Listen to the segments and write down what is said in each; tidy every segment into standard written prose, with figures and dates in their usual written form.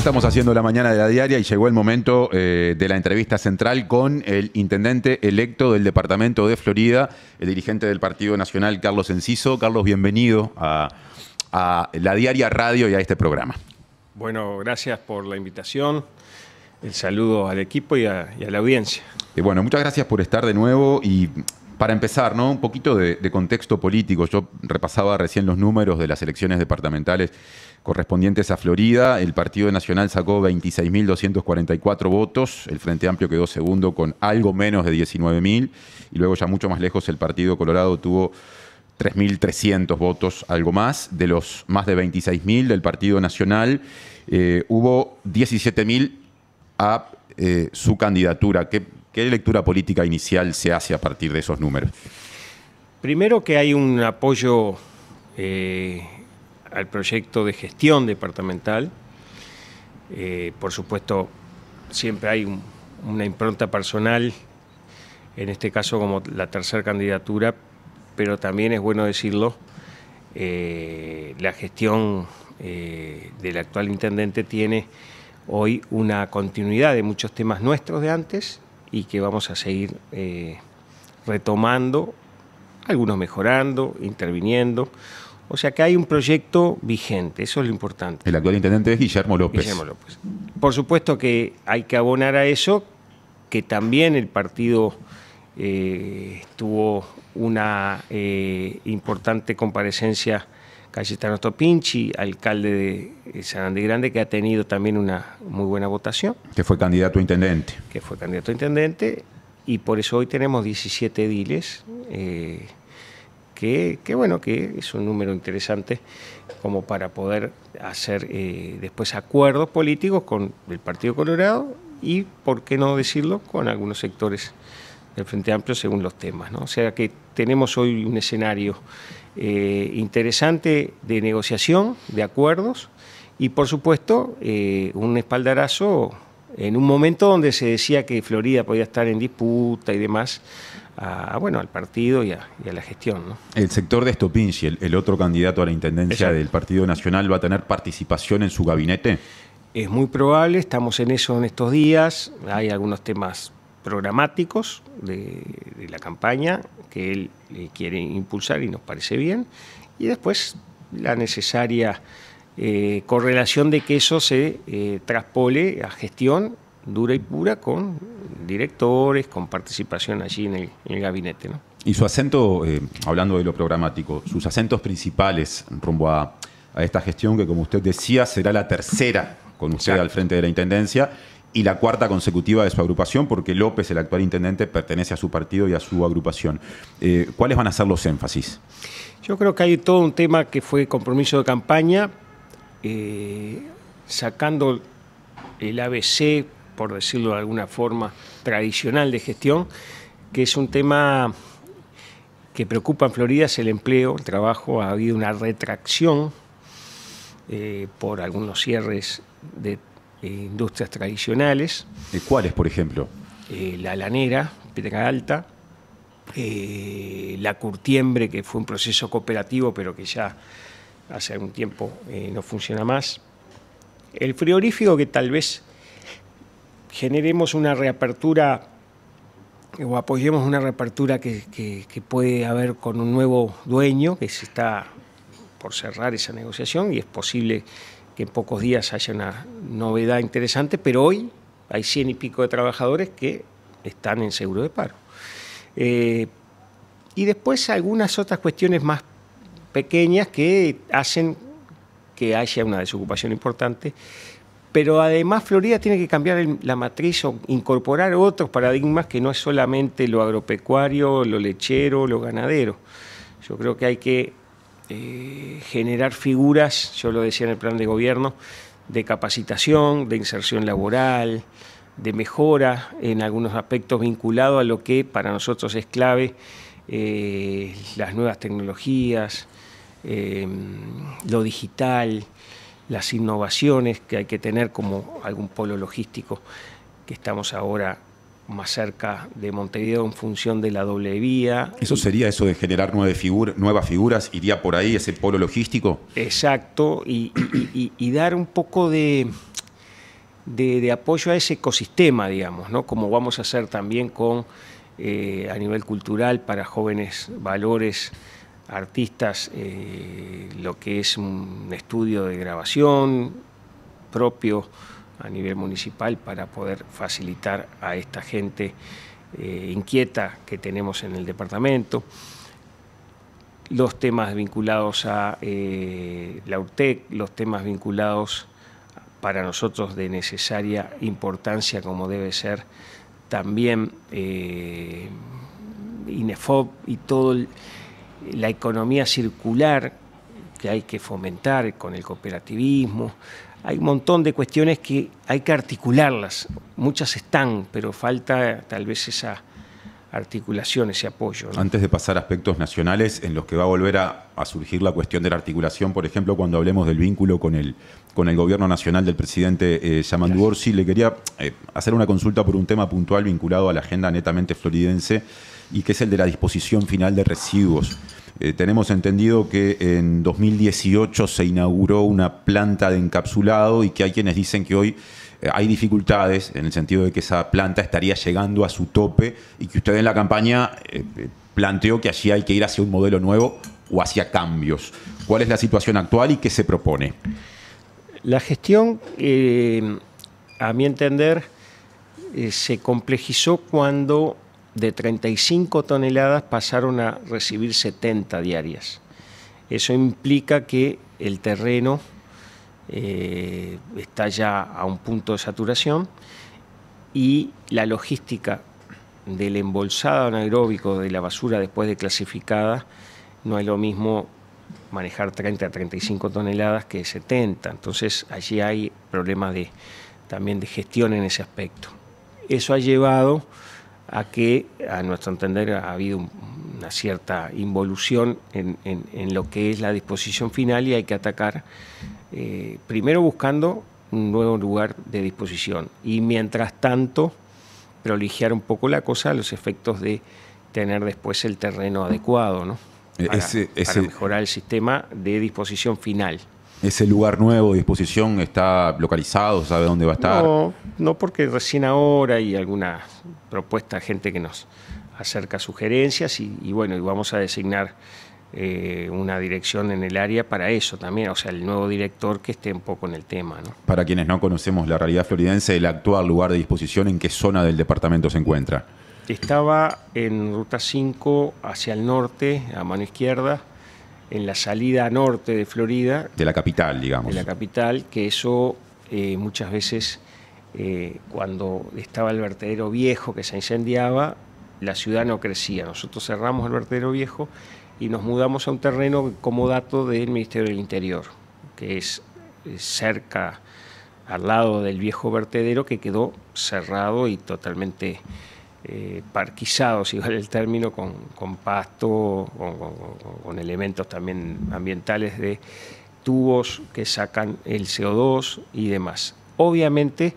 Estamos haciendo la mañana de la diaria y llegó el momento de la entrevista central con el intendente electo del departamento de Florida, el dirigente del Partido Nacional, Carlos Enciso. Carlos, bienvenido a la Diaria Radio y a este programa. Bueno, gracias por la invitación, el saludo al equipo y a la audiencia. Bueno, muchas gracias por estar de nuevo y para empezar, ¿no? Un poquito de contexto político. Yo repasaba recién los números de las elecciones departamentales correspondientes a Florida. El Partido Nacional sacó 26.244 votos, el Frente Amplio quedó segundo con algo menos de 19.000 y luego ya mucho más lejos el Partido Colorado tuvo 3.300 votos, algo más. De los más de 26.000 del Partido Nacional, hubo 17.000 a su candidatura. ¿Qué lectura política inicial se hace a partir de esos números? Primero que hay un apoyo al proyecto de gestión departamental. Por supuesto, siempre hay una impronta personal, en este caso como la tercera candidatura, pero también es bueno decirlo, la gestión del actual intendente tiene hoy una continuidad de muchos temas nuestros de antes y que vamos a seguir retomando, algunos mejorando, interviniendo. O sea que hay un proyecto vigente, eso es lo importante. El actual intendente es Guillermo López. Guillermo López. Por supuesto que hay que abonar a eso, que también el partido tuvo una importante comparecencia Cayetano Topinchi, alcalde de San Andrés Grande, que ha tenido también una muy buena votación. Que fue candidato a intendente. Que fue candidato a intendente, y por eso hoy tenemos 17 ediles, que es un número interesante como para poder hacer después acuerdos políticos con el Partido Colorado y, por qué no decirlo, con algunos sectores del Frente Amplio según los temas, ¿no? O sea que tenemos hoy un escenario interesante de negociación, de acuerdos y, por supuesto, un espaldarazo en un momento donde se decía que Florida podía estar en disputa y demás, al partido y a la gestión, ¿no? El sector de Stopinci, el otro candidato a la intendencia del Partido Nacional, ¿va a tener participación en su gabinete? Es muy probable, estamos en eso en estos días. Hay algunos temas programáticos de la campaña que él quiere impulsar y nos parece bien. Y después la necesaria correlación de que eso se traspole a gestión dura y pura con directores, con participación allí en el gabinete, ¿no? Y su acento, hablando de lo programático, sus acentos principales rumbo a esta gestión que, como usted decía, será la tercera con usted al frente de la intendencia y la cuarta consecutiva de su agrupación, porque López, el actual intendente, pertenece a su partido y a su agrupación. ¿Cuáles van a ser los énfasis? Yo creo que hay todo un tema que fue compromiso de campaña, sacando el ABC, por decirlo de alguna forma, tradicional de gestión, que es un tema que preocupa en Florida, es el empleo, el trabajo. Ha habido una retracción por algunos cierres de industrias tradicionales. ¿Cuáles, por ejemplo? La lanera, Piedra Alta, la curtiembre, que fue un proceso cooperativo, pero que ya hace algún tiempo no funciona más. El frigorífico, que tal vez generemos una reapertura o apoyemos una reapertura que puede haber con un nuevo dueño, que se está por cerrar esa negociación y es posible que en pocos días haya una novedad interesante, pero hoy hay 100 y pico de trabajadores que están en seguro de paro. Y después algunas otras cuestiones más pequeñas que hacen que haya una desocupación importante, pero además Florida tiene que cambiar la matriz o incorporar otros paradigmas que no es solamente lo agropecuario, lo lechero, lo ganadero. Yo creo que hay que generar figuras, yo lo decía en el plan de gobierno, de capacitación, de inserción laboral, de mejora en algunos aspectos vinculados a lo que para nosotros es clave, las nuevas tecnologías, lo digital, las innovaciones que hay que tener como algún polo logístico, que estamos ahora más cerca de Montevideo en función de la doble vía. ¿Eso sería eso de generar nuevas figuras? ¿Iría por ahí ese polo logístico? Exacto, y dar un poco de de apoyo a ese ecosistema, digamos, ¿no? Como vamos a hacer también con, a nivel cultural, para jóvenes valores, artistas, lo que es un estudio de grabación propio a nivel municipal para poder facilitar a esta gente inquieta que tenemos en el departamento. Los temas vinculados a la URTEC, los temas vinculados para nosotros de necesaria importancia, como debe ser también INEFOP y toda la economía circular que hay que fomentar con el cooperativismo. Hay un montón de cuestiones que hay que articularlas. Muchas están, pero falta tal vez esa articulación, ese apoyo, ¿no? Antes de pasar a aspectos nacionales en los que va a volver a surgir la cuestión de la articulación, por ejemplo, cuando hablemos del vínculo con el gobierno nacional del presidente Yamandu Orsi, le quería hacer una consulta por un tema puntual vinculado a la agenda netamente floridense y que es el de la disposición final de residuos. Tenemos entendido que en 2018 se inauguró una planta de encapsulado y que hay quienes dicen que hoy hay dificultades en el sentido de que esa planta estaría llegando a su tope y que usted en la campaña planteó que allí hay que ir hacia un modelo nuevo o hacia cambios. ¿Cuál es la situación actual y qué se propone? La gestión, a mi entender, se complejizó cuando de 35 toneladas pasaron a recibir 70 diarias. Eso implica que el terreno está ya a un punto de saturación y la logística del embolsado anaeróbico de la basura después de clasificada no es lo mismo manejar 30 a 35 toneladas que 70. Entonces allí hay problemas también de gestión en ese aspecto. Eso ha llevado a que, a nuestro entender, ha habido una cierta involución en lo que es la disposición final y hay que atacar primero buscando un nuevo lugar de disposición y mientras tanto proligiar un poco la cosa a los efectos de tener después el terreno adecuado, ¿no? Para mejorar el sistema de disposición final. ¿Ese lugar nuevo de disposición está localizado? ¿Sabe dónde va a estar? No, porque recién ahora hay alguna propuesta, gente que nos acerca sugerencias y bueno, y vamos a designar una dirección en el área para eso también, o sea, el nuevo director que esté un poco en el tema, ¿no? Para quienes no conocemos la realidad floridense, el actual lugar de disposición, ¿en qué zona del departamento se encuentra? Estaba en Ruta 5 hacia el norte, a mano izquierda, en la salida norte de Florida. De la capital, digamos. De la capital, que eso muchas veces, cuando estaba el vertedero viejo que se incendiaba, la ciudad no crecía. Nosotros cerramos el vertedero viejo y nos mudamos a un terreno como dato del Ministerio del Interior, que es cerca, al lado del viejo vertedero, que quedó cerrado y totalmente parquizado, si vale el término, con pasto, con elementos también ambientales de tubos que sacan el CO2 y demás. Obviamente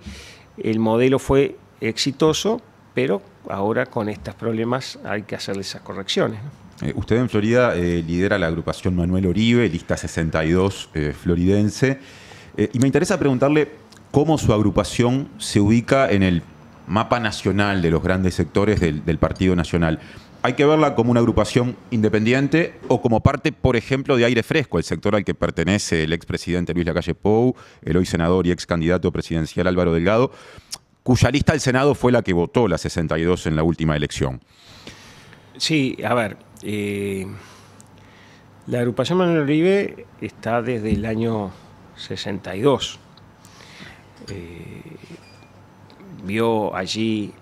el modelo fue exitoso, pero ahora con estos problemas hay que hacerle esas correcciones, ¿no? Usted en Florida lidera la agrupación Manuel Oribe, lista 62 floridense, y me interesa preguntarle cómo su agrupación se ubica en el mapa nacional de los grandes sectores del Partido Nacional. ¿Hay que verla como una agrupación independiente o como parte, por ejemplo, de Aire Fresco, el sector al que pertenece el expresidente Luis Lacalle Pou, el hoy senador y ex candidato presidencial Álvaro Delgado, cuya lista del Senado fue la que votó la 62 en la última elección? Sí, a ver, la agrupación Manuel Oribe está desde el año 62. Vio allí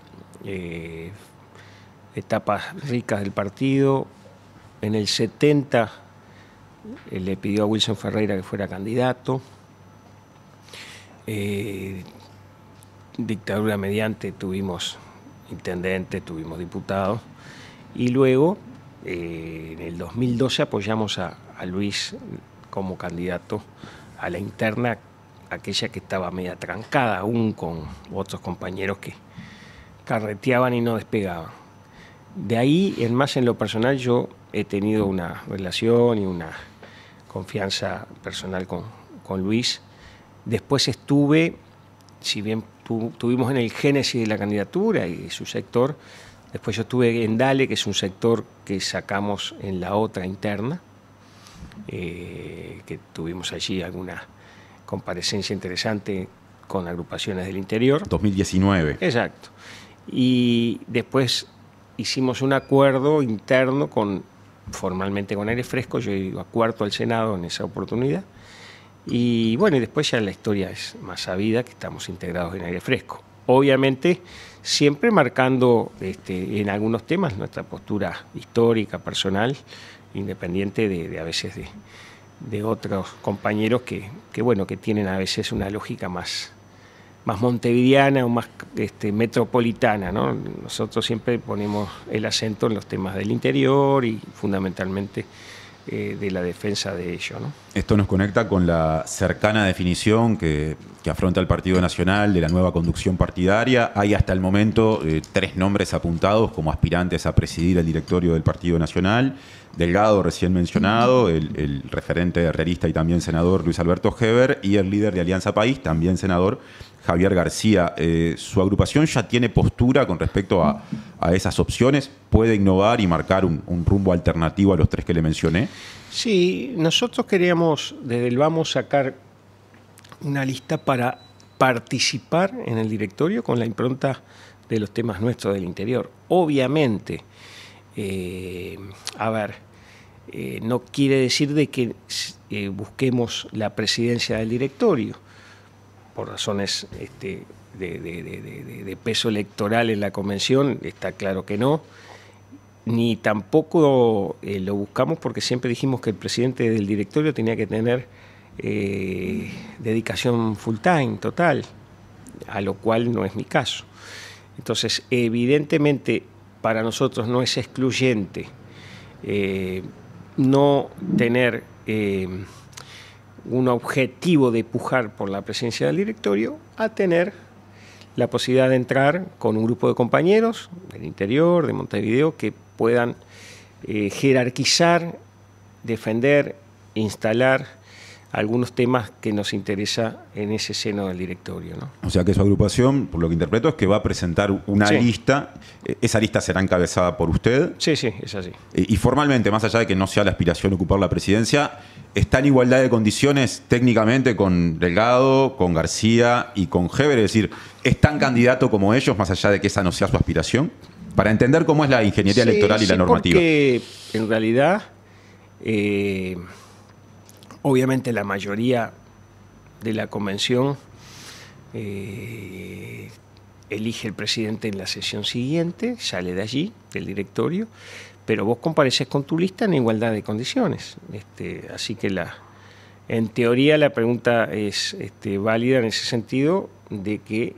etapas ricas del partido. En el 70 le pidió a Wilson Ferreira que fuera candidato. Dictadura mediante, tuvimos intendente, tuvimos diputados. Y luego, en el 2012, apoyamos a Luis como candidato a la interna, aquella que estaba media trancada aún con otros compañeros que carreteaban y no despegaban. De ahí, en más en lo personal, yo he tenido una relación y una confianza personal con Luis. Después estuve si bien tuvimos en el génesis de la candidatura y de su sector, después yo estuve en Dale, que es un sector que sacamos en la otra interna, que tuvimos allí alguna comparecencia interesante con agrupaciones del interior. 2019. Exacto. Y después hicimos un acuerdo interno formalmente con Aire Fresco. Yo iba cuarto al Senado en esa oportunidad. Y bueno, y después ya la historia es más sabida, que estamos integrados en Aire Fresco. Obviamente, siempre marcando en algunos temas nuestra postura histórica, personal, independiente de a veces de otros compañeros que tienen a veces una lógica más montevideana o más metropolitana, ¿no? Nosotros siempre ponemos el acento en los temas del interior y fundamentalmente de la defensa de ello, ¿no? Esto nos conecta con la cercana definición que afronta el Partido Nacional de la nueva conducción partidaria. Hay hasta el momento 3 nombres apuntados como aspirantes a presidir el directorio del Partido Nacional. Delgado, recién mencionado, el referente realista y también senador Luis Alberto Heber, y el líder de Alianza País, también senador, Javier García. ¿Su agrupación ya tiene postura con respecto a esas opciones? ¿Puede innovar y marcar un rumbo alternativo a los 3 que le mencioné? Sí, nosotros queríamos desde el vamos sacar una lista para participar en el directorio con la impronta de los temas nuestros del interior. Obviamente, no quiere decir de que busquemos la presidencia del directorio por razones de peso electoral en la convención, está claro que no, ni tampoco lo buscamos porque siempre dijimos que el presidente del directorio tenía que tener dedicación full time, total, a lo cual no es mi caso. Entonces, evidentemente, para nosotros no es excluyente no tener un objetivo de pujar por la presidencia del directorio a tener la posibilidad de entrar con un grupo de compañeros del interior, de Montevideo, que puedan jerarquizar, defender, instalar algunos temas que nos interesa en ese seno del directorio, ¿no? O sea que su agrupación, por lo que interpreto, es que va a presentar una Sí. lista. ¿Esa lista será encabezada por usted? Sí, es así. Y formalmente, más allá de que no sea la aspiración ocupar la presidencia, ¿está en igualdad de condiciones técnicamente con Delgado, con García y con Heber? Es decir, ¿es tan candidato como ellos, más allá de que esa no sea su aspiración? Para entender cómo es la ingeniería electoral y la normativa. Porque en realidad, obviamente la mayoría de la convención elige el presidente en la sesión siguiente, sale de allí, del directorio, pero vos compareces con tu lista en igualdad de condiciones. Así que en teoría la pregunta es válida en ese sentido de que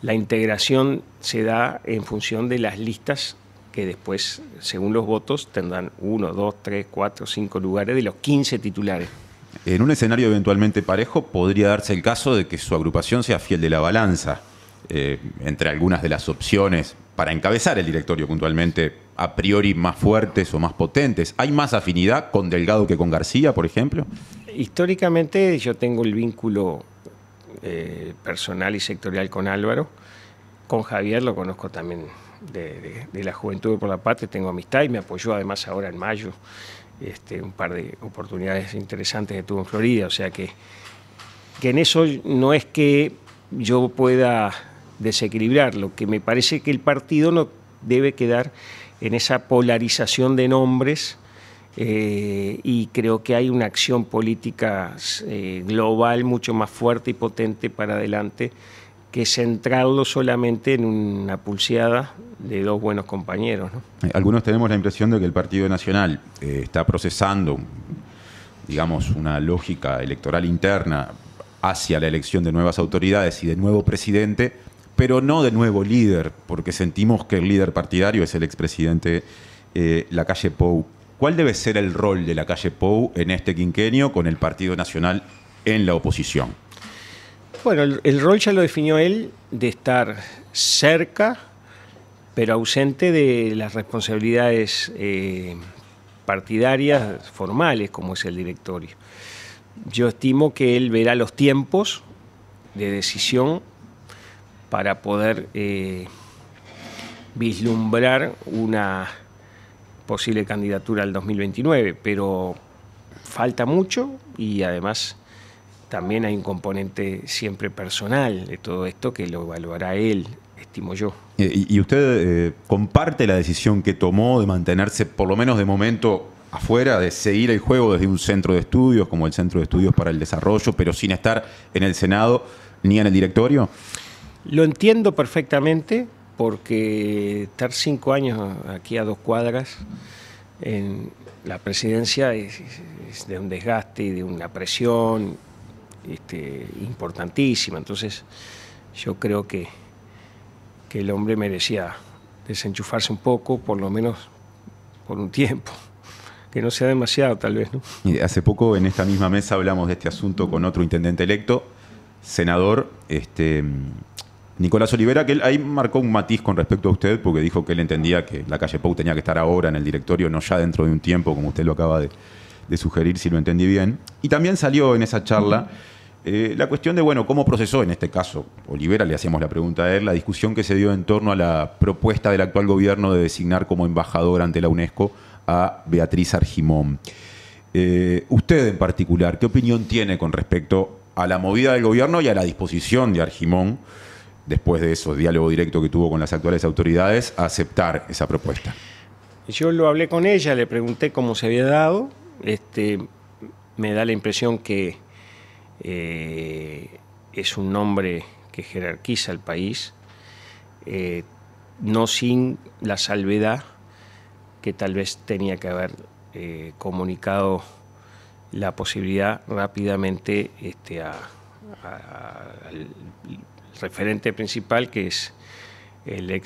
la integración se da en función de las listas que después, según los votos, tendrán 1, 2, 3, 4, 5 lugares de los 15 titulares. En un escenario eventualmente parejo, podría darse el caso de que su agrupación sea fiel de la balanza entre algunas de las opciones para encabezar el directorio puntualmente, a priori más fuertes o más potentes. ¿Hay más afinidad con Delgado que con García, por ejemplo? Históricamente yo tengo el vínculo personal y sectorial con Álvaro. Con Javier lo conozco también de la Juventud por la Patria, tengo amistad y me apoyó además ahora en mayo un par de oportunidades interesantes que tuvo en Florida, o sea que en eso no es que yo pueda desequilibrar, lo que me parece que el partido no debe quedar en esa polarización de nombres y creo que hay una acción política global mucho más fuerte y potente para adelante que centrarlo solamente en una pulseada de 2 buenos compañeros, ¿no? Algunos tenemos la impresión de que el Partido Nacional está procesando, digamos, una lógica electoral interna hacia la elección de nuevas autoridades y de nuevo presidente, pero no de nuevo líder, porque sentimos que el líder partidario es el expresidente Lacalle Pou. ¿Cuál debe ser el rol de Lacalle Pou en este quinquenio con el Partido Nacional en la oposición? Bueno, el rol ya lo definió él, de estar cerca, pero ausente de las responsabilidades partidarias formales, como es el directorio. Yo estimo que él verá los tiempos de decisión para poder vislumbrar una posible candidatura al 2029, pero falta mucho y además también hay un componente siempre personal de todo esto que lo evaluará él, estimo yo. ¿Y usted comparte la decisión que tomó de mantenerse, por lo menos de momento, afuera, de seguir el juego desde un centro de estudios, como el Centro de Estudios para el Desarrollo, pero sin estar en el Senado ni en el directorio? Lo entiendo perfectamente, porque estar 5 años aquí a 2 cuadras en la presidencia es de un desgaste y de una presión importantísima. Entonces yo creo que el hombre merecía desenchufarse un poco, por lo menos por un tiempo, que no sea demasiado tal vez, ¿no? Y hace poco en esta misma mesa hablamos de este asunto con otro intendente electo, senador, Nicolás Olivera, que él ahí marcó un matiz con respecto a usted, porque dijo que él entendía que la calle Pou tenía que estar ahora en el directorio, no ya dentro de un tiempo, como usted lo acaba de sugerir, si lo entendí bien. Y también salió en esa charla la cuestión de, bueno, cómo procesó, en este caso, Olivera, le hacíamos la pregunta a él, la discusión que se dio en torno a la propuesta del actual gobierno de designar como embajadora ante la UNESCO a Beatriz Argimón. Usted en particular, ¿qué opinión tiene con respecto a la movida del gobierno y a la disposición de Argimón, después de ese diálogo directo que tuvo con las actuales autoridades, a aceptar esa propuesta? Yo lo hablé con ella, le pregunté cómo se había dado. Me da la impresión que es un nombre que jerarquiza el país, no sin la salvedad que tal vez tenía que haber comunicado la posibilidad rápidamente al referente principal, que es el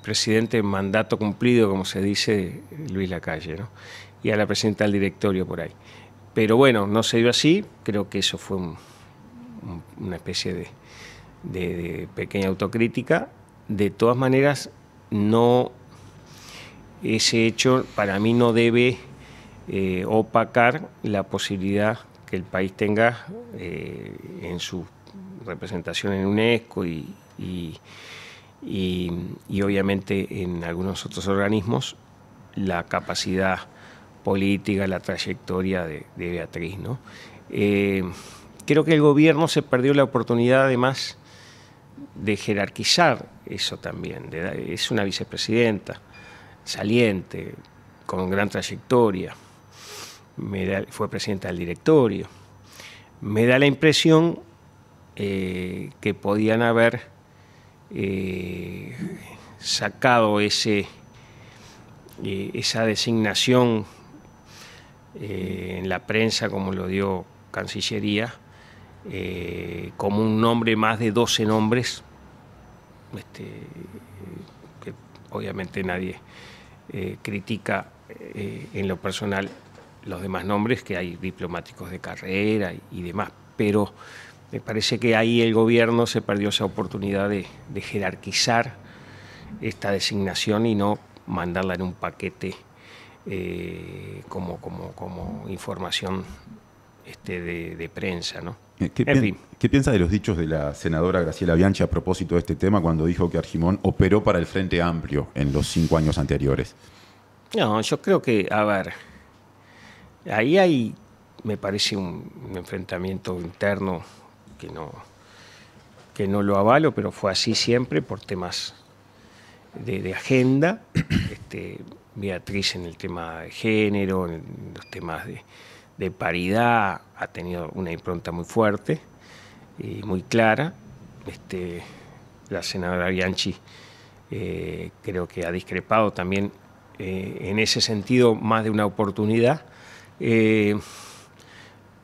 presidente en mandato cumplido, como se dice, Luis Lacalle, ¿no? Y a la presidenta del directorio por ahí. Pero bueno, no se dio así. Creo que eso fue una especie de pequeña autocrítica. De todas maneras, ese hecho para mí no debe opacar la posibilidad que el país tenga en su representación en UNESCO y obviamente en algunos otros organismos, la capacidad política, la trayectoria de Beatriz, ¿no? Creo que el gobierno se perdió la oportunidad además de jerarquizar eso también. Es una vicepresidenta saliente, con gran trayectoria, fue presidenta del directorio. Me da la impresión que podían haber sacado esa designación en la prensa, como lo dio Cancillería, como un nombre más de 12 nombres, que obviamente nadie critica en lo personal los demás nombres, que hay diplomáticos de carrera y demás, pero me parece que ahí el gobierno se perdió esa oportunidad de jerarquizar esta designación y no mandarla en un paquete como información de prensa, ¿no? ¿Qué piensa de los dichos de la senadora Graciela Bianchi a propósito de este tema, cuando dijo que Argimón operó para el Frente Amplio en los 5 años anteriores? No, yo creo que, a ver, ahí hay, me parece, un enfrentamiento interno que no lo avalo, pero fue así siempre por temas de agenda. Beatriz en el tema de género, en los temas de paridad, ha tenido una impronta muy fuerte y muy clara. La senadora Bianchi creo que ha discrepado también en ese sentido más de una oportunidad,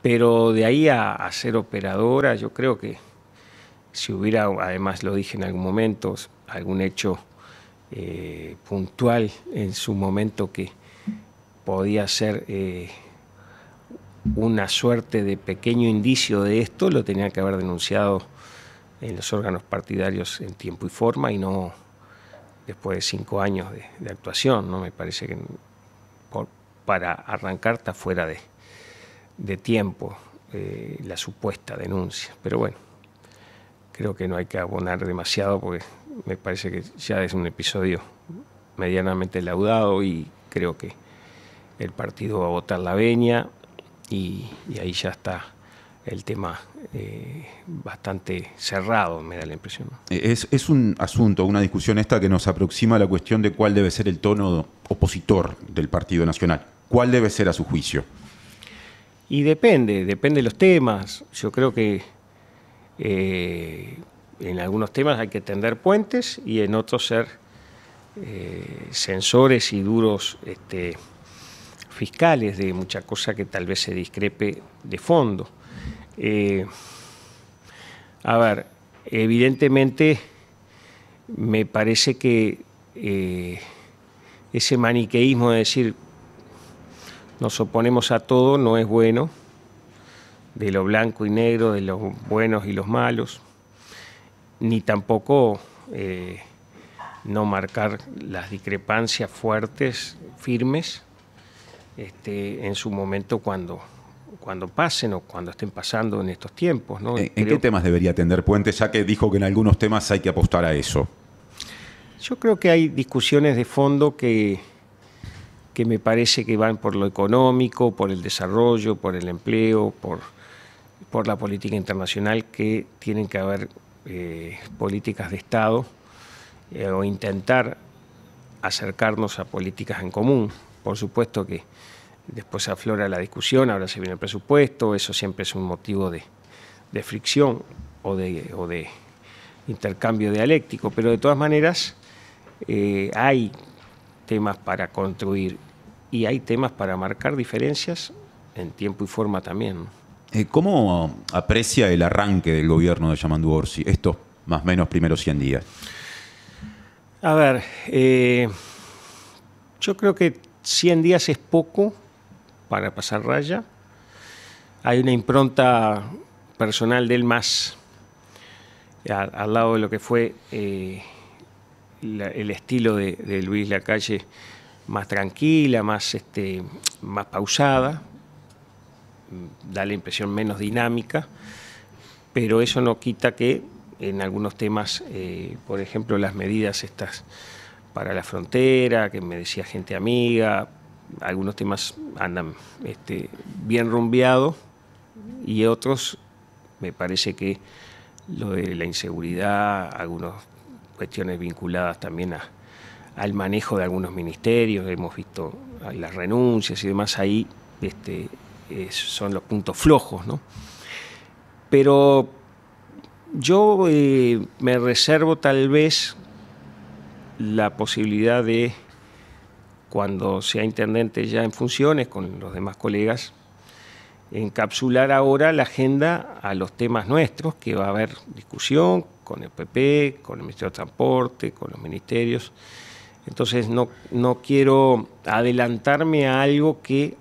pero de ahí a ser operadora, yo creo que si hubiera, además lo dije en algún momento, algún hecho puntual en su momento que podía ser una suerte de pequeño indicio de esto, lo tenía que haber denunciado en los órganos partidarios en tiempo y forma y no después de 5 años de actuación, ¿no? Me parece que para arrancar está fuera de tiempo la supuesta denuncia, pero bueno, creo que no hay que abonar demasiado porque me parece que ya es un episodio medianamente laudado y creo que el partido va a votar la venia y ahí ya está el tema bastante cerrado, me da la impresión. Es un asunto, una discusión esta que nos aproxima a la cuestión de cuál debe ser el tono opositor del Partido Nacional. ¿Cuál debe ser a su juicio? Y depende de los temas. Yo creo que en algunos temas hay que tender puentes y en otros ser censores y duros fiscales de mucha cosa que tal vez se discrepe de fondo. A ver, evidentemente me parece que ese maniqueísmo de decir nos oponemos a todo no es bueno, de lo blanco y negro, de los buenos y los malos, ni tampoco no marcar las discrepancias fuertes, firmes, en su momento cuando pasen o cuando estén pasando en estos tiempos, ¿no? ¿En qué temas debería tender puentes, ya que dijo que en algunos temas hay que apostar a eso? Yo creo que hay discusiones de fondo que me parece que van por lo económico, por el desarrollo, por el empleo, por la política internacional, que tienen que haber políticas de Estado o intentar acercarnos a políticas en común. Por supuesto que después aflora la discusión, ahora se viene el presupuesto, eso siempre es un motivo de fricción o de intercambio dialéctico, pero de todas maneras hay temas para construir y hay temas para marcar diferencias en tiempo y forma también. ¿Cómo aprecia el arranque del gobierno de Yamandu Orsi, estos más o menos primeros 100 días? A ver, yo creo que 100 días es poco para pasar raya. Hay una impronta personal de él más al lado de lo que fue el estilo de Luis Lacalle, más tranquila, más pausada, da la impresión menos dinámica, pero eso no quita que en algunos temas, por ejemplo, las medidas estas para la frontera, que me decía gente amiga, algunos temas andan bien rumbeados y otros me parece que lo de la inseguridad, algunas cuestiones vinculadas también al manejo de algunos ministerios, hemos visto las renuncias y demás, ahí son los puntos flojos, ¿no? Pero yo me reservo tal vez la posibilidad de, cuando sea intendente ya en funciones con los demás colegas, encapsular ahora la agenda a los temas nuestros, que va a haber discusión con el PP, con el Ministerio de Transporte, con los ministerios. Entonces no quiero adelantarme a algo que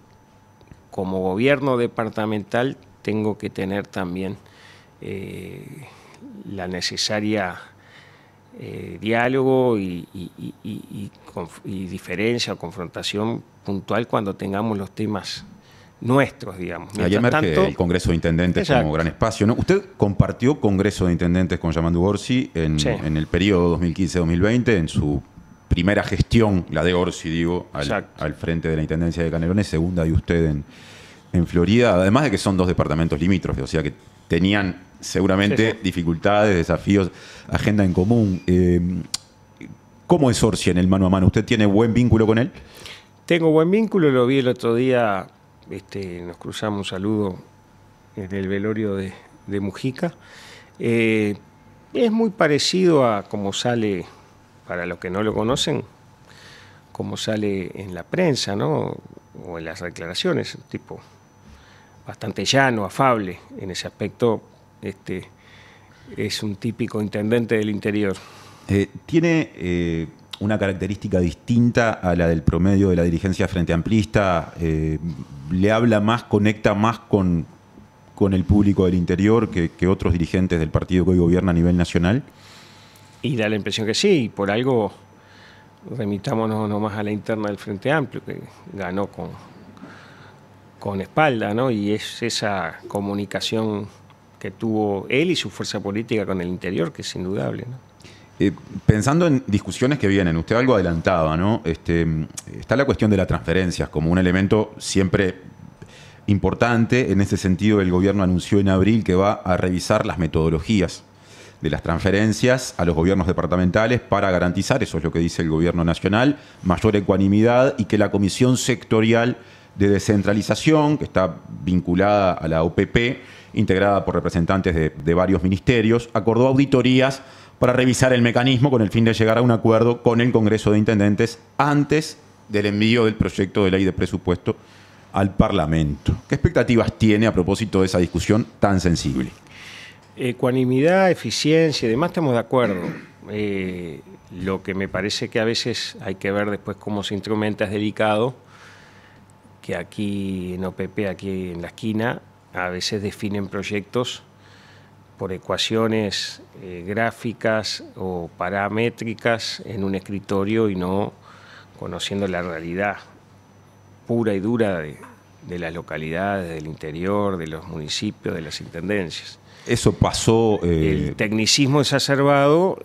como gobierno departamental tengo que tener también la necesaria diálogo y diferencia o confrontación puntual cuando tengamos los temas nuestros, digamos. Ahí emerge el Congreso de Intendentes. Exacto. Como gran espacio, ¿no? Usted compartió Congreso de Intendentes con Yamandu Orsi en el periodo 2015-2020, en su primera gestión, la de Orsi, digo, al frente de la Intendencia de Canelones, segunda de usted en Florida, además de que son dos departamentos limítrofes, o sea que tenían seguramente dificultades, desafíos, agenda en común. ¿Cómo es Orsi en el mano a mano? ¿Usted tiene buen vínculo con él? Tengo buen vínculo, lo vi el otro día, nos cruzamos un saludo en el velorio de Mujica. Es muy parecido a cómo sale, para los que no lo conocen, cómo sale en la prensa, ¿no? O en las declaraciones, un tipo bastante llano, afable en ese aspecto. Es un típico intendente del interior. ¿Tiene una característica distinta a la del promedio de la dirigencia frente amplista? ¿Le habla más, conecta más con el público del interior que otros dirigentes del partido que hoy gobierna a nivel nacional? Y da la impresión que sí, por algo remitámonos nomás a la interna del Frente Amplio, que ganó con espalda, ¿no? Y es esa comunicación que tuvo él y su fuerza política con el interior, que es indudable, ¿no? Pensando en discusiones que vienen, usted algo adelantaba, ¿no? Está la cuestión de las transferencias como un elemento siempre importante. En ese sentido, el gobierno anunció en abril que va a revisar las metodologías de las transferencias a los gobiernos departamentales para garantizar, eso es lo que dice el gobierno nacional, mayor ecuanimidad, y que la comisión sectorial de descentralización, que está vinculada a la OPP, integrada por representantes de varios ministerios, acordó auditorías para revisar el mecanismo con el fin de llegar a un acuerdo con el Congreso de Intendentes antes del envío del proyecto de ley de presupuesto al Parlamento. ¿Qué expectativas tiene a propósito de esa discusión tan sensible? Ecuanimidad, eficiencia y demás, estamos de acuerdo. Lo que me parece que a veces hay que ver después cómo se instrumenta es delicado, que aquí en OPP, aquí en la esquina, a veces definen proyectos por ecuaciones gráficas o paramétricas en un escritorio y no conociendo la realidad pura y dura de las localidades, del interior, de los municipios, de las intendencias. Eso pasó... El tecnicismo exacerbado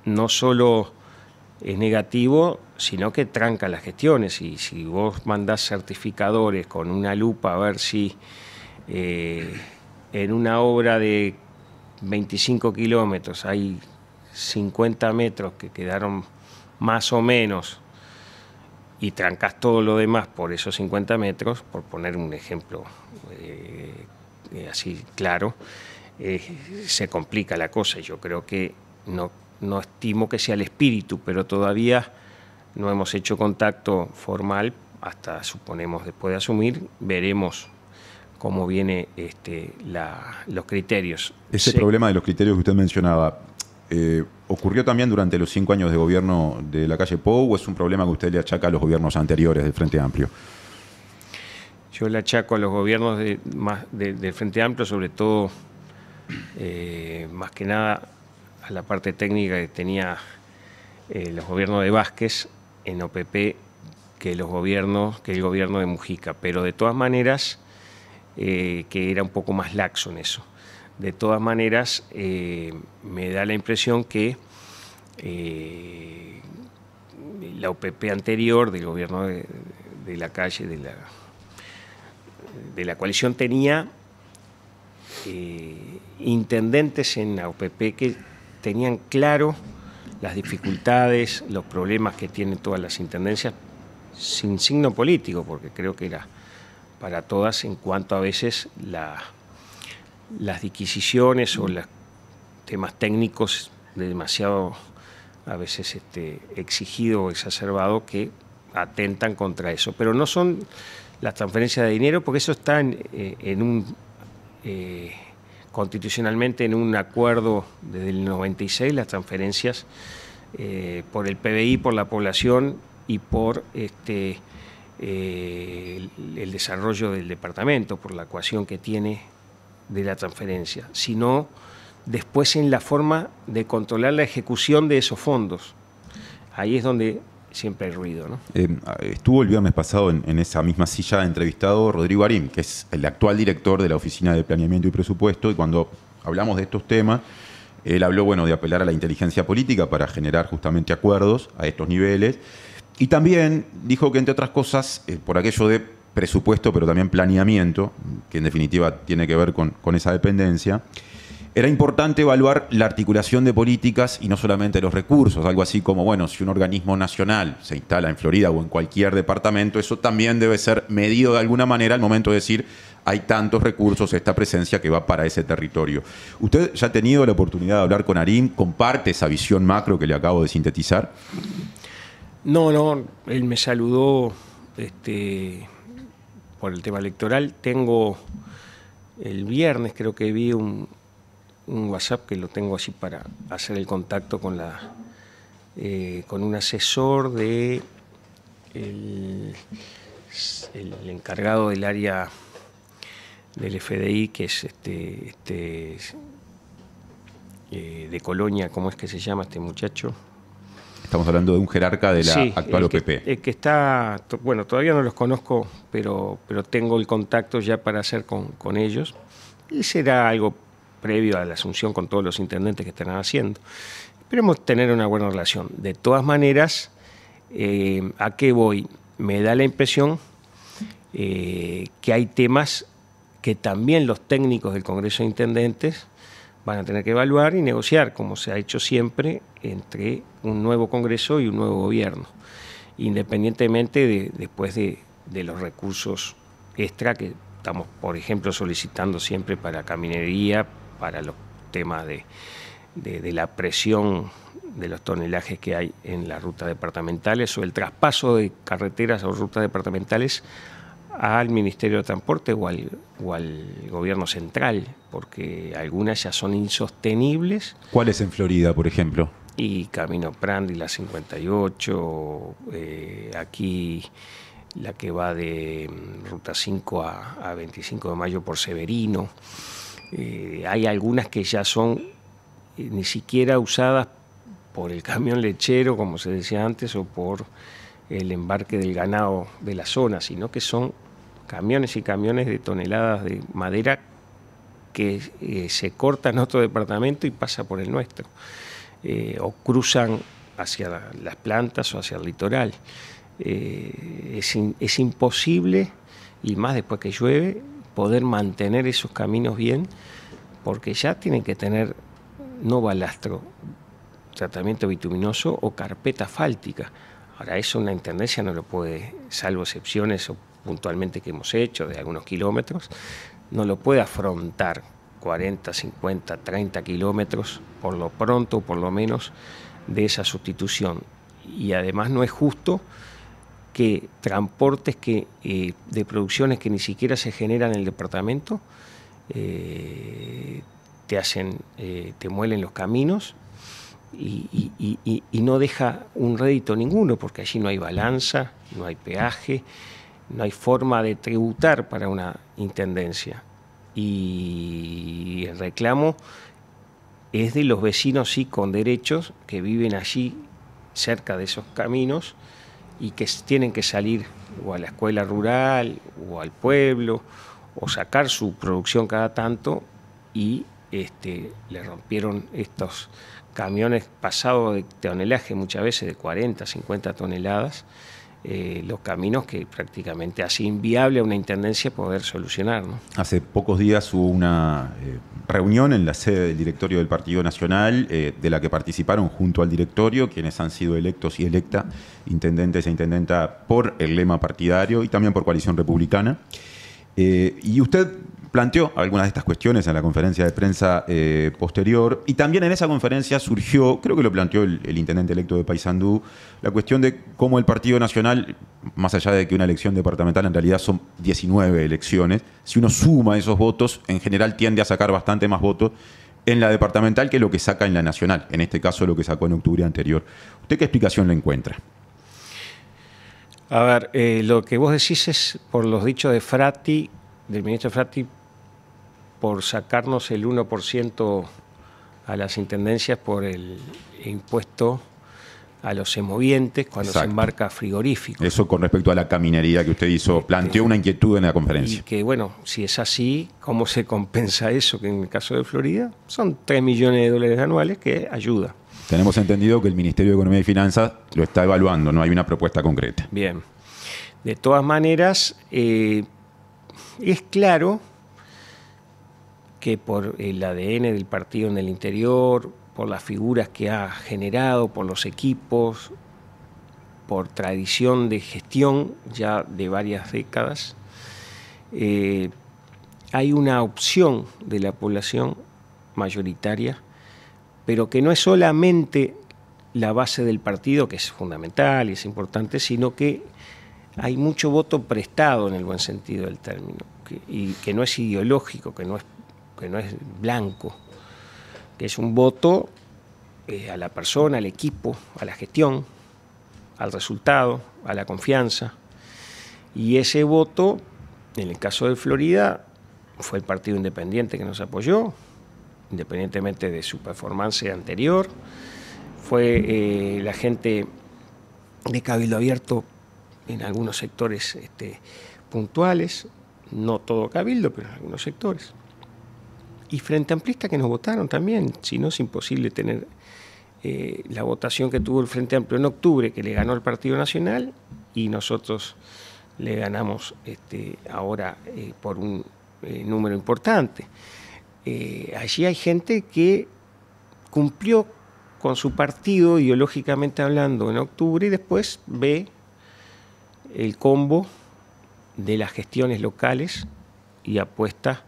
no solo es negativo, sino que tranca las gestiones. Y si vos mandás certificadores con una lupa a ver si en una obra de 25 kilómetros hay 50 metros que quedaron más o menos y trancas todo lo demás por esos 50 metros, por poner un ejemplo así claro, se complica la cosa. Yo creo que no estimo que sea el espíritu, pero todavía no hemos hecho contacto formal, hasta suponemos después de asumir, veremos cómo vienen los criterios. Ese problema de los criterios que usted mencionaba, ¿ocurrió también durante los 5 años de gobierno de la calle Pou o es un problema que usted le achaca a los gobiernos anteriores del Frente Amplio? Yo le achaco a los gobiernos del Frente Amplio, sobre todo, más que nada, a la parte técnica que tenía los gobiernos de Vázquez en OPP que el gobierno de Mujica, pero de todas maneras que era un poco más laxo en eso. De todas maneras me da la impresión que la OPP anterior del gobierno de la calle, de la coalición, tenía intendentes en la OPP que tenían claro las dificultades, los problemas que tienen todas las intendencias, sin signo político, porque creo que era para todas en cuanto a veces las disquisiciones o los temas técnicos de demasiado a veces exigido o exacerbado que atentan contra eso. Pero no son las transferencias de dinero, porque eso está constitucionalmente en un acuerdo desde el 96, las transferencias por el PBI, por la población y por el desarrollo del departamento, por la ecuación que tiene de la transferencia, sino después en la forma de controlar la ejecución de esos fondos. Ahí es donde siempre hay ruido, ¿no? Estuvo el viernes pasado en esa misma silla entrevistado Rodrigo Arim, que es el actual director de la Oficina de Planeamiento y Presupuesto, y cuando hablamos de estos temas, él habló, bueno, de apelar a la inteligencia política para generar justamente acuerdos a estos niveles, y también dijo que, entre otras cosas, por aquello de presupuesto, pero también planeamiento, que en definitiva tiene que ver con esa dependencia, era importante evaluar la articulación de políticas y no solamente los recursos, algo así como, bueno, si un organismo nacional se instala en Florida o en cualquier departamento, eso también debe ser medido de alguna manera al momento de decir hay tantos recursos, esta presencia que va para ese territorio. ¿Usted ya ha tenido la oportunidad de hablar con Arim? ¿Comparte esa visión macro que le acabo de sintetizar? No, él me saludó por el tema electoral. Tengo el viernes, creo que vi un WhatsApp que lo tengo así para hacer el contacto con un asesor de el encargado del área del FDI, que es de Colonia. ¿Cómo es que se llama este muchacho? Estamos hablando de un jerarca de la actual OPP. El que está, bueno, todavía no los conozco, pero tengo el contacto ya para hacer con ellos. Y será algo previo a la asunción con todos los intendentes que están haciendo. Esperemos tener una buena relación. De todas maneras, ¿a qué voy? Me da la impresión que hay temas que también los técnicos del Congreso de Intendentes van a tener que evaluar y negociar, como se ha hecho siempre, entre un nuevo Congreso y un nuevo gobierno, independientemente después de los recursos extra que estamos, por ejemplo, solicitando siempre para caminería, para los temas de la presión de los tonelajes que hay en las rutas departamentales o el traspaso de carreteras o rutas departamentales al Ministerio de Transporte o al gobierno central, porque algunas ya son insostenibles. ¿Cuáles en Florida, por ejemplo? Y Camino Prandi, la 58, aquí la que va de Ruta 5 a 25 de Mayo por Severino. Hay algunas que ya son ni siquiera usadas por el camión lechero, como se decía antes, o por el embarque del ganado de la zona, sino que son camiones y camiones de toneladas de madera que se corta en otro departamento y pasa por el nuestro, o cruzan hacia las plantas o hacia el litoral. Es imposible, y más después que llueve, poder mantener esos caminos bien, porque ya tienen que tener no balastro, tratamiento bituminoso o carpeta asfáltica. Ahora eso una intendencia no lo puede, salvo excepciones o puntualmente que hemos hecho de algunos kilómetros, no lo puede afrontar 40, 50, 30 kilómetros por lo pronto, por lo menos, de esa sustitución. Y además no es justo que transportes de producciones que ni siquiera se generan en el departamento te muelen los caminos y no deja un rédito ninguno, porque allí no hay balanza, no hay peaje, no hay forma de tributar para una intendencia. Y el reclamo es de los vecinos, sí, con derechos, que viven allí cerca de esos caminos y que tienen que salir o a la escuela rural o al pueblo o sacar su producción cada tanto, y le rompieron estos camiones pasados de tonelaje, muchas veces de 40, 50 toneladas, los caminos que prácticamente hace inviable a una intendencia poder solucionar, ¿no? Hace pocos días hubo una reunión en la sede del directorio del Partido Nacional, de la que participaron junto al directorio quienes han sido electos y electa intendentes e intendenta por el lema partidario y también por coalición republicana. Y usted planteó algunas de estas cuestiones en la conferencia de prensa posterior, y también en esa conferencia surgió, creo que lo planteó el intendente electo de Paysandú, la cuestión de cómo el Partido Nacional, más allá de que una elección departamental en realidad son 19 elecciones, si uno suma esos votos, en general tiende a sacar bastante más votos en la departamental que lo que saca en la nacional, en este caso lo que sacó en octubre anterior. ¿Usted qué explicación le encuentra? A ver, lo que vos decís es por los dichos de Frati, del ministro Frati, por sacarnos el 1% a las intendencias por el impuesto a los semovientes cuando Exacto. se embarca frigorífico. Eso con respecto a la caminería que usted hizo, planteó una inquietud en la conferencia. Y que, bueno, si es así, ¿cómo se compensa eso? Que en el caso de Florida son 3 millones de dólares anuales que ayuda. Tenemos entendido que el Ministerio de Economía y Finanzas lo está evaluando, no hay una propuesta concreta. Bien. De todas maneras, es claro que por el ADN del partido en el interior, por las figuras que ha generado, por los equipos, por tradición de gestión ya de varias décadas, hay una opción de la población mayoritaria, pero que no es solamente la base del partido, que es fundamental y es importante, sino que hay mucho voto prestado en el buen sentido del término, y que no es ideológico, que no es blanco, que es un voto a la persona, al equipo, a la gestión, al resultado, a la confianza. Y ese voto, en el caso de Florida, fue el Partido Independiente que nos apoyó, independientemente de su performance anterior. Fue la gente de Cabildo Abierto en algunos sectores puntuales, no todo Cabildo, pero en algunos sectores. y frente amplistas que nos votaron también, si no es imposible tener la votación que tuvo el Frente Amplio en octubre, que le ganó al Partido Nacional, y nosotros le ganamos ahora por un número importante. Allí hay gente que cumplió con su partido, ideológicamente hablando, en octubre, y después ve el combo de las gestiones locales y apuesta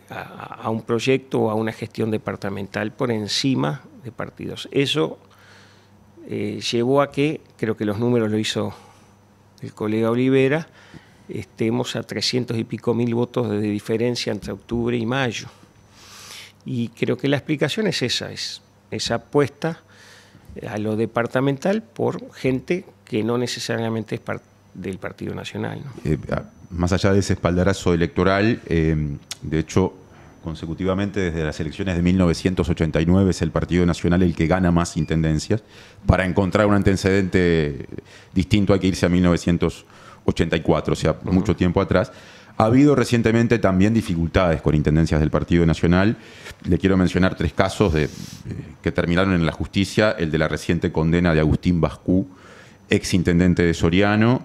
a un proyecto o a una gestión departamental por encima de partidos. Eso llevó a que, creo que los números lo hizo el colega Olivera, estemos a 300 y pico mil votos de diferencia entre octubre y mayo. Y creo que la explicación es esa apuesta a lo departamental por gente que no necesariamente es del Partido Nacional, ¿no? Más allá de ese espaldarazo electoral, de hecho, consecutivamente desde las elecciones de 1989 es el Partido Nacional el que gana más intendencias. Para encontrar un antecedente distinto hay que irse a 1984, o sea, mucho tiempo atrás. Ha habido recientemente también dificultades con intendencias del Partido Nacional. Le quiero mencionar 3 casos que terminaron en la justicia. El de la reciente condena de Agustín Bascú, exintendente de Soriano.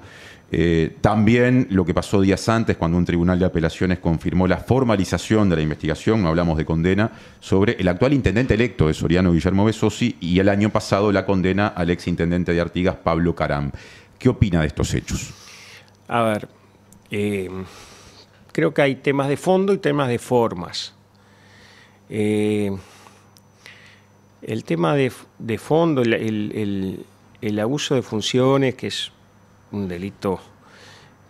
También lo que pasó días antes, cuando un tribunal de apelaciones confirmó la formalización de la investigación, no hablamos de condena, sobre el actual intendente electo de Soriano, Guillermo Besosi, y el año pasado la condena al exintendente de Artigas, Pablo Caram. ¿Qué opina de estos hechos? A ver, creo que hay temas de fondo y temas de formas. El tema de fondo, el abuso de funciones, que es un delito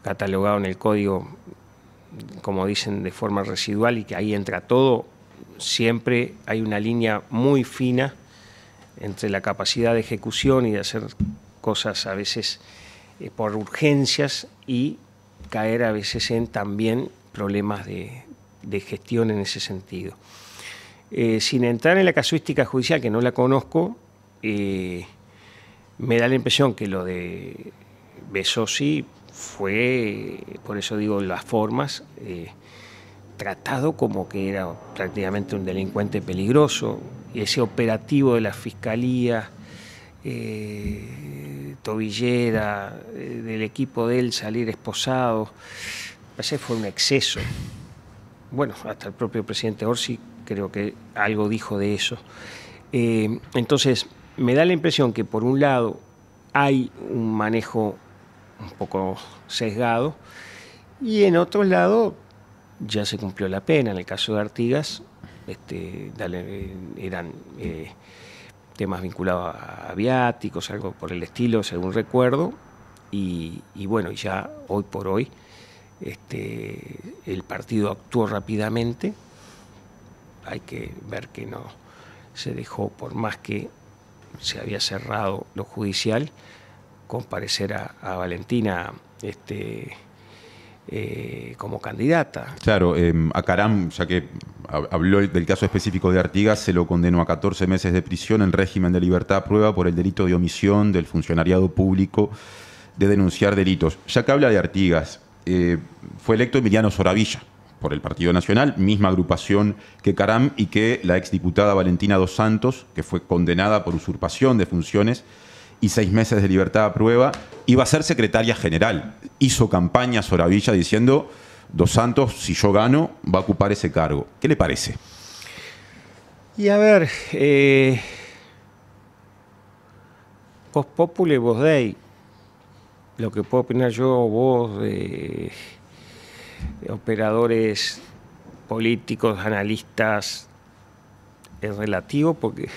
catalogado en el Código, como dicen, de forma residual, y que ahí entra todo, siempre hay una línea muy fina entre la capacidad de ejecución y de hacer cosas a veces por urgencias y caer a veces en también problemas de gestión en ese sentido. Sin entrar en la casuística judicial, que no la conozco, me da la impresión que lo de Besosi fue, por eso digo las formas, tratado como que era prácticamente un delincuente peligroso, y ese operativo de la Fiscalía, tobillera, del equipo de él salir esposado, parece que fue un exceso. Bueno, hasta el propio presidente Orsi creo que algo dijo de eso. Entonces, me da la impresión que por un lado hay un manejo un poco sesgado y en otro lado ya se cumplió la pena. En el caso de Artigas eran temas vinculados a viáticos, algo por el estilo, según recuerdo, y bueno, ya hoy por hoy el partido actuó rápidamente. Hay que ver que no se dejó, por más que se había cerrado lo judicial, comparecer a Valentina como candidata. Claro, a Caram, ya que habló del caso específico de Artigas, se lo condenó a 14 meses de prisión en régimen de libertad a prueba por el delito de omisión del funcionariado público de denunciar delitos. Ya que habla de Artigas, fue electo Emiliano Soravilla por el Partido Nacional, misma agrupación que Caram, y que la exdiputada Valentina Dos Santos, que fue condenada por usurpación de funciones y 6 meses de libertad a prueba, iba a ser secretaria general. Hizo campaña Soravilla diciendo: Dos Santos, si yo gano, va a ocupar ese cargo. ¿Qué le parece? Y a ver, post populi, vos dei. Lo que puedo opinar yo, vos, de operadores políticos, analistas, es relativo, porque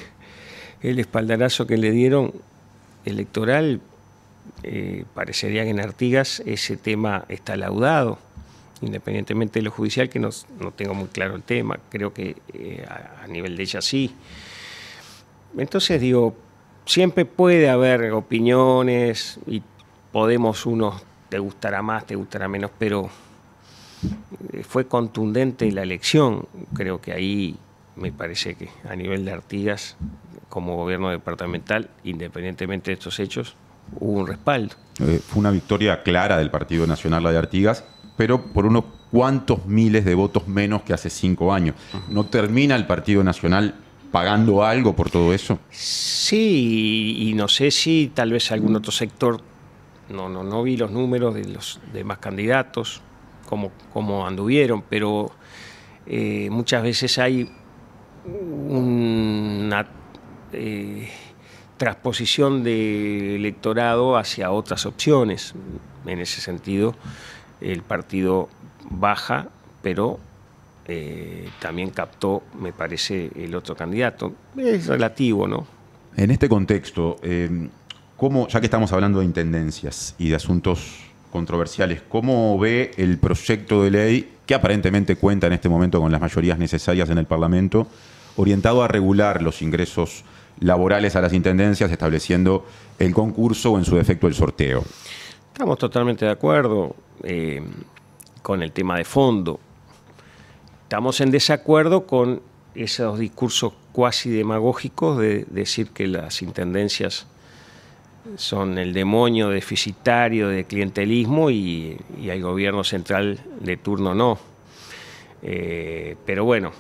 el espaldarazo que le dieron electoral, parecería que en Artigas ese tema está laudado, independientemente de lo judicial, que no tengo muy claro el tema. Creo que a nivel de ella sí. Entonces digo, siempre puede haber opiniones y podemos, unos te gustará más, te gustará menos, pero fue contundente la elección. Creo que ahí me parece que a nivel de Artigas, como gobierno departamental, independientemente de estos hechos, hubo un respaldo. Fue una victoria clara del Partido Nacional, la de Artigas, pero por unos cuantos miles de votos menos que hace 5 años. ¿No termina el Partido Nacional pagando algo por todo eso? Sí, y no sé si tal vez algún otro sector, no vi los números de los demás candidatos, cómo anduvieron, pero muchas veces hay una transposición de electorado hacia otras opciones. En ese sentido, el partido baja, pero también captó, me parece, el otro candidato. Es relativo, ¿no? En este contexto, ya que estamos hablando de intendencias y de asuntos controversiales, ¿cómo ve el proyecto de ley que aparentemente cuenta en este momento con las mayorías necesarias en el Parlamento, orientado a regular los ingresos laborales a las intendencias, estableciendo el concurso o, en su defecto, el sorteo? Estamos totalmente de acuerdo con el tema de fondo. Estamos en desacuerdo con esos discursos cuasi demagógicos de decir que las intendencias son el demonio deficitario de clientelismo y al gobierno central de turno no. Pero bueno,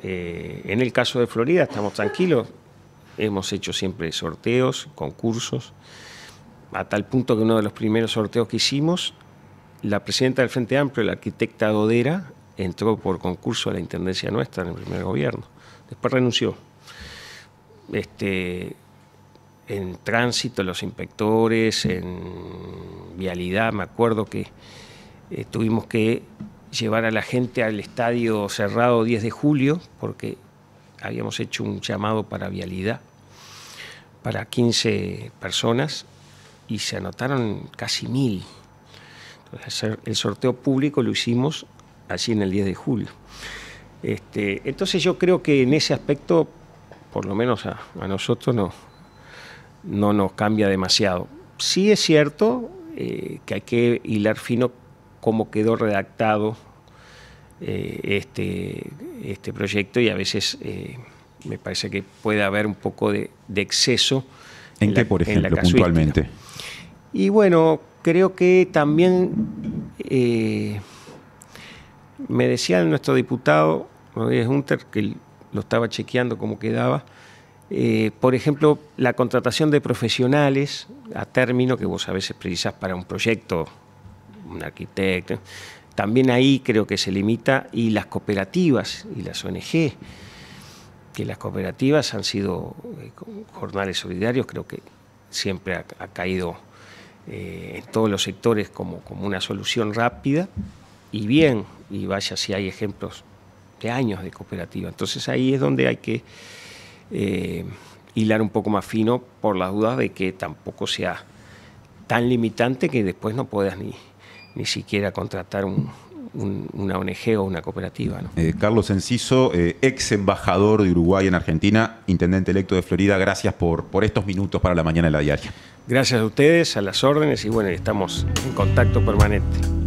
en el caso de Florida estamos tranquilos. Hemos hecho siempre sorteos, concursos, a tal punto que uno de los primeros sorteos que hicimos, la presidenta del Frente Amplio, la arquitecta Dodera, entró por concurso a la intendencia nuestra en el primer gobierno. Después renunció. En tránsito, los inspectores, en vialidad, me acuerdo que tuvimos que llevar a la gente al estadio cerrado 10 de julio, porque habíamos hecho un llamado para vialidad para 15 personas y se anotaron casi 1000. Entonces, el sorteo público lo hicimos allí en el 10 de julio. Entonces yo creo que en ese aspecto, por lo menos a nosotros no nos cambia demasiado. Sí es cierto que hay que hilar fino cómo quedó redactado este proyecto, y a veces me parece que puede haber un poco de exceso. ¿En qué, por ejemplo, puntualmente? Y bueno, creo que también me decía nuestro diputado Rodríguez Hunter, que lo estaba chequeando cómo quedaba, por ejemplo, la contratación de profesionales a término, que vos a veces precisás para un proyecto, un arquitecto. También ahí creo que se limita, y las cooperativas y las ONG, que las cooperativas han sido jornales solidarios, creo que siempre ha caído en todos los sectores como una solución rápida y bien, y vaya si hay ejemplos de años de cooperativa. Entonces ahí es donde hay que hilar un poco más fino, por las dudas de que tampoco sea tan limitante que después no puedas ni siquiera contratar una ONG o una cooperativa, ¿no? Carlos Enciso, ex embajador de Uruguay en Argentina, intendente electo de Florida, gracias por estos minutos para La Mañana de La Diaria. Gracias a ustedes, a las órdenes, y bueno, estamos en contacto permanente.